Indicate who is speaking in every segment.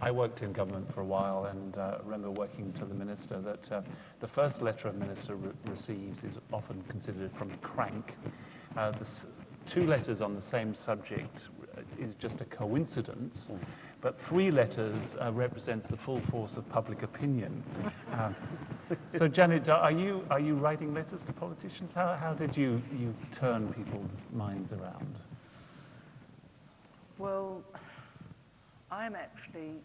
Speaker 1: I worked in government for a while, and remember working to the minister that the first letter a minister receives is often considered from a crank. Two letters on the same subject is just a coincidence, but 3 letters represents the full force of public opinion. So Janet, are you writing letters to politicians? How did you turn people's minds around?
Speaker 2: Well, I'm actually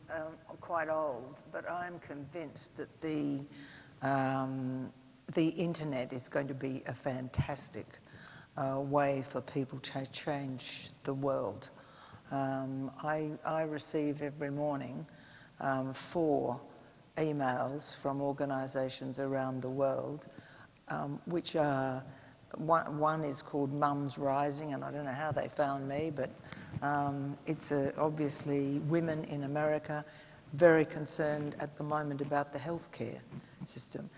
Speaker 2: quite old, but I'm convinced that the internet is going to be a fantastic way for people to change the world. I receive every morning 4 emails from organisations around the world, which are, one is called Mums Rising, and I don't know how they found me, but it's obviously women in America very concerned at the moment about the healthcare system.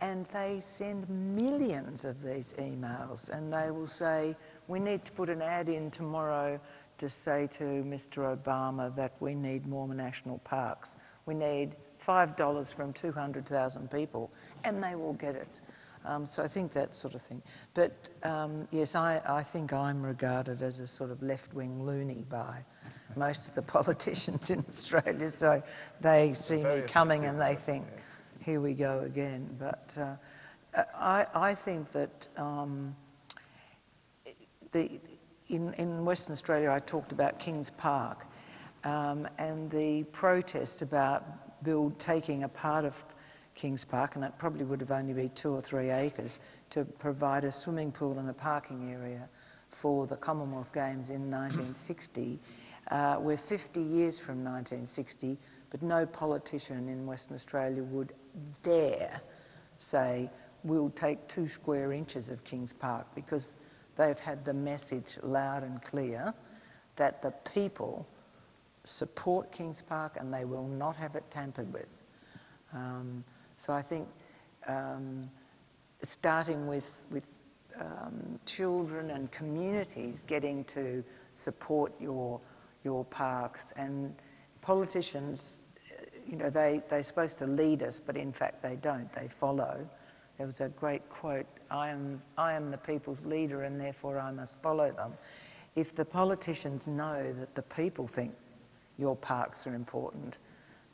Speaker 2: And they send millions of these emails, and they will say, we need to put an ad in tomorrow to say to Mr. Obama that we need more national parks. We need $5 from 200,000 people, and they will get it. So I think that sort of thing. But yes, I think I'm regarded as a sort of left-wing loony by most of the politicians in Australia. So they see me coming and they think, here we go again. But I think that in Western Australia, I talked about Kings Park and the protest about taking a part of Kings Park, and it probably would have only been 2 or 3 acres, to provide a swimming pool and a parking area for the Commonwealth Games in 1960. We're 50 years from 1960, but no politician in Western Australia would dare say, we'll take 2 square inches of Kings Park, because they've had the message loud and clear that the people support Kings Park and they will not have it tampered with. So I think starting with children and communities getting to support your parks, and politicians, you know, they're supposed to lead us, but in fact they don't, they follow. There was a great quote, I am the people's leader and therefore I must follow them. If the politicians know that the people think your parks are important,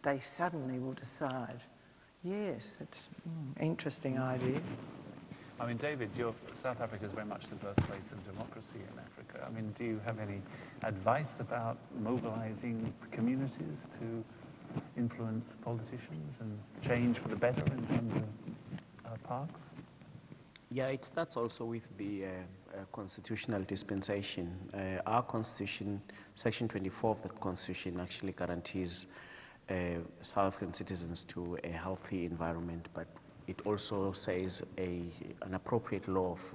Speaker 2: they suddenly will decide, yes, it's an interesting idea.
Speaker 1: I mean, David, South Africa is very much the birthplace of democracy in Africa. I mean, do you have any advice about mobilizing communities to influence politicians and change for the better in terms of parks?
Speaker 3: Yeah, it starts also with the constitutional dispensation. Our constitution, Section 24 of that constitution, actually guarantees South African citizens to a healthy environment, but it also says an appropriate law of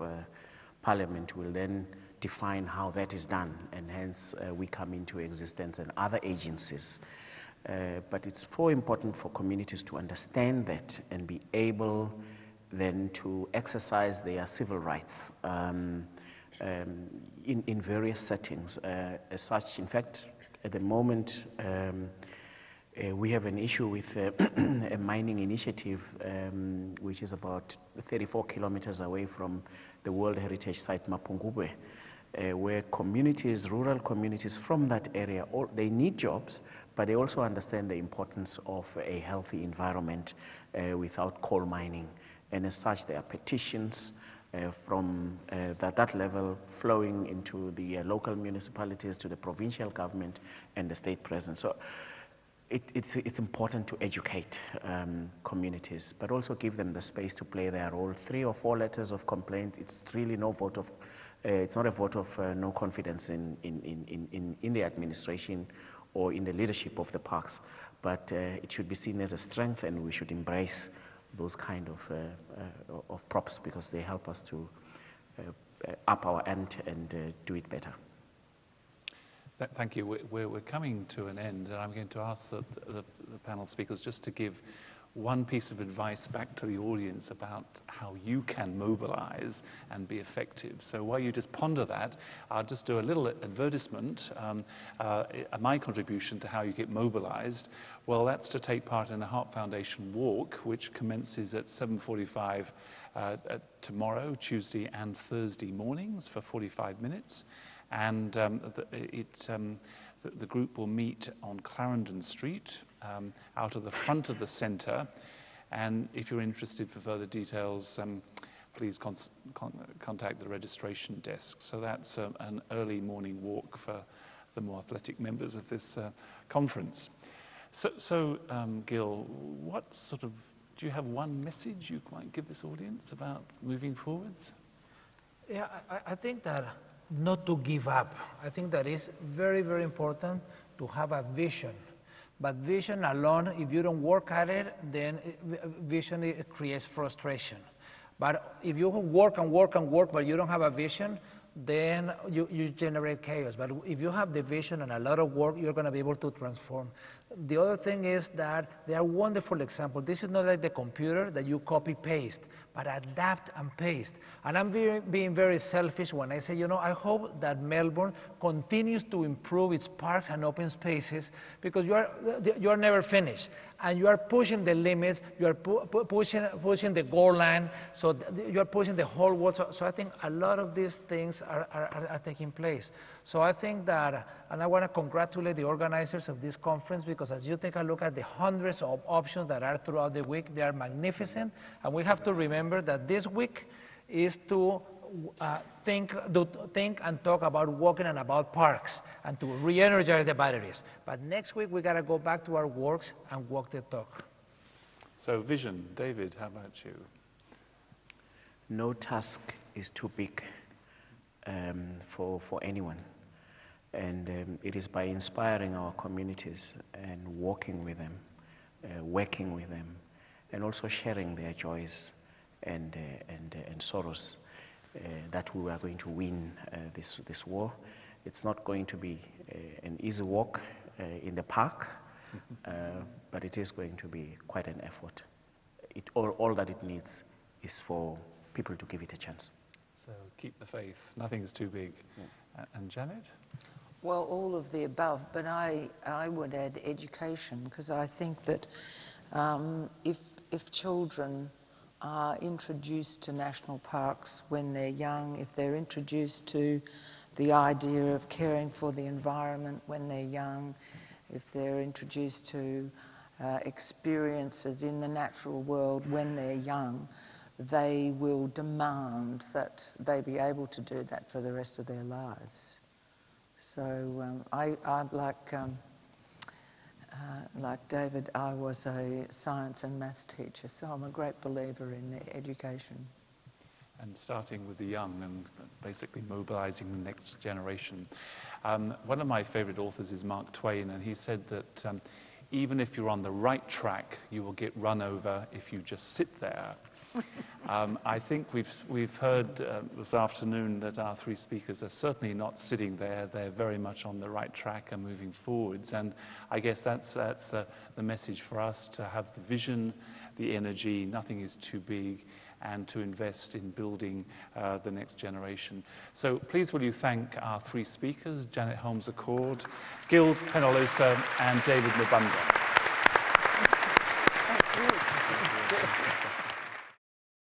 Speaker 3: Parliament will then define how that is done, and hence we come into existence, and other agencies. But it's so important for communities to understand that and be able then to exercise their civil rights in various settings. As such, in fact, at the moment, we have an issue with a mining initiative which is about 34 kilometers away from the World Heritage Site Mapungubwe, where communities, rural communities from that area, they need jobs, but they also understand the importance of a healthy environment without coal mining. And as such, there are petitions from that level flowing into the local municipalities, to the provincial government and the state president. So it's important to educate communities, but also give them the space to play their role. 3 or 4 letters of complaint, it's really no vote of, it's not a vote of no confidence in the administration or in the leadership of the parks, but it should be seen as a strength, and we should embrace those kind of props, because they help us to up our ante and do it better.
Speaker 1: Thank you. We're coming to an end, and I'm going to ask the panel speakers just to give one piece of advice back to the audience about how you can mobilize and be effective. So while you just ponder that, I'll just do a little advertisement. My contribution to how you get mobilized, well, that's to take part in a Heart Foundation walk, which commences at 7:45 tomorrow, Tuesday and Thursday mornings for 45 minutes. And the group will meet on Clarendon Street, out of the front of the centre. And if you're interested for further details, please contact the registration desk. So that's an early morning walk for the more athletic members of this conference. So Gil, what sort of, do you have one message you might give this audience about moving forwards?
Speaker 4: Yeah, I think that not to give up. I think that is very, very important to have a vision. But vision alone, if you don't work at it, then vision it creates frustration. But if you work and work and work, but you don't have a vision, then you generate chaos. But if you have the vision and a lot of work, you're going to be able to transform. The other thing is that there are wonderful examples. This is not like the computer that you copy-paste, but adapt and paste. And I'm being very selfish when I say, you know, I hope that Melbourne continues to improve its parks and open spaces, because you are never finished. And you are pushing the limits, you are pushing the goal line, so you are pushing the whole world. So I think a lot of these things are taking place. So I think that, and I want to congratulate the organizers of this conference, because as you take a look at the hundreds of options that are throughout the week, they are magnificent. And we have to remember that this week is to think and talk about walking and about parks and to re-energize the batteries. But next week, we got to go back to our works and walk the talk.
Speaker 1: So vision, David, how about you?
Speaker 3: No task is too big for anyone. And it is by inspiring our communities and walking with them, working with them, and also sharing their joys and sorrows that we are going to win this war. It's not going to be an easy walk in the park, but it is going to be quite an effort. All that it needs is for people to give it a chance.
Speaker 1: So keep the faith. Nothing is too big. Yeah. And Janet?
Speaker 2: Well, all of the above, but I would add education, because I think that if children are introduced to national parks when they're young, if they're introduced to the idea of caring for the environment when they're young, if they're introduced to experiences in the natural world when they're young, they will demand that they be able to do that for the rest of their lives. So like David, I was a science and maths teacher, so I'm a great believer in education.
Speaker 1: And starting with the young and basically mobilizing the next generation. One of my favorite authors is Mark Twain, and he said that even if you're on the right track, you will get run over if you just sit there. I think we've heard this afternoon that our three speakers are certainly not sitting there. They're very much on the right track and moving forwards. And I guess that's the message for us, to have the vision, the energy, nothing is too big, and to invest in building the next generation. So please will you thank our three speakers, Janet Holmes-Accord, Gil Peñalosa, and David Mbunda.